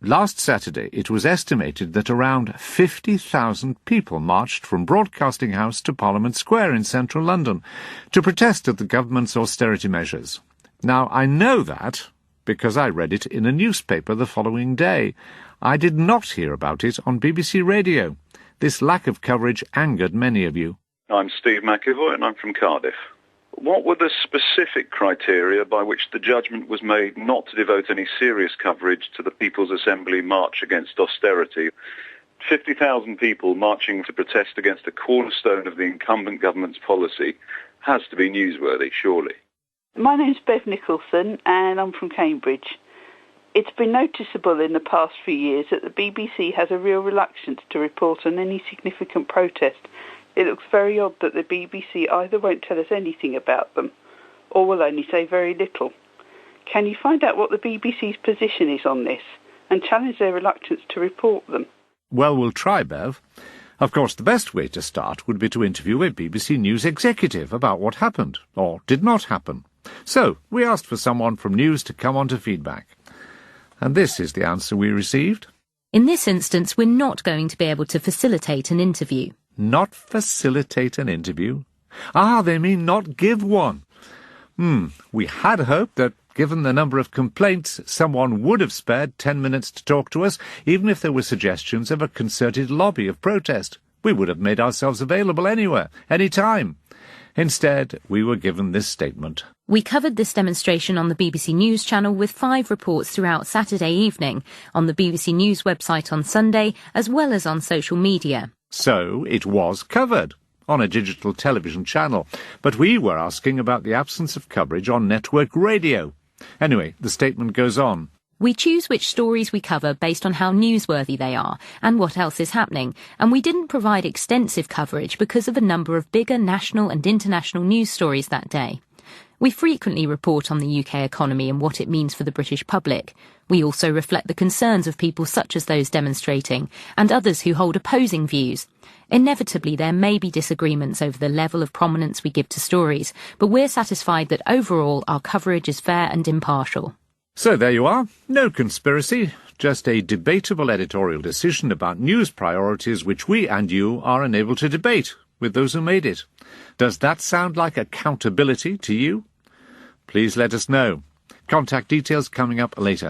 Last Saturday, it was estimated that around 50,000 people marched from Broadcasting House to Parliament Square in central London to protest at the government's austerity measures. Now, I know that because I read it in a newspaper the following day. I did not hear about it on BBC Radio. This lack of coverage angered many of you. I'm Steve McEvoy and I'm from Cardiff. What were the specific criteria by which the judgment was made not to devote any serious coverage to the People's Assembly march against austerity? 50,000 people marching to protest against a cornerstone of the incumbent government's policy has to be newsworthy, surely. My name's Bev Nicholson and I'm from Cambridge. It's been noticeable in the past few years that the BBC has a real reluctance to report on any significant protest. It looks very odd that the BBC either won't tell us anything about them or will only say very little. Can you find out what the BBC's position is on this and challenge their reluctance to report them? Well, we'll try, Bev. Of course, the best way to start would be to interview a BBC News executive about what happened, or did not happen. So, we asked for someone from News to come on to feedback. And this is the answer we received. In this instance, we're not going to be able to facilitate an interview. Not facilitate an interview? Ah, they mean not give one. We had hoped that, given the number of complaints, someone would have spared 10 minutes to talk to us, even if there were suggestions of a concerted lobby of protest. We would have made ourselves available anywhere, any time. Instead, we were given this statement. We covered this demonstration on the BBC News channel with 5 reports throughout Saturday evening, on the BBC News website on Sunday, as well as on social media. So it was covered on a digital television channel, but we were asking about the absence of coverage on network radio. Anyway, the statement goes on. We choose which stories we cover based on how newsworthy they are and what else is happening, and we didn't provide extensive coverage because of a number of bigger national and international news stories that day. We frequently report on the UK economy and what it means for the British public. We also reflect the concerns of people such as those demonstrating and others who hold opposing views. Inevitably, there may be disagreements over the level of prominence we give to stories, but we're satisfied that overall our coverage is fair and impartial. So there you are. No conspiracy, just a debatable editorial decision about news priorities which we and you are unable to debate with those who made it. Does that sound like accountability to you? Please let us know. Contact details coming up later.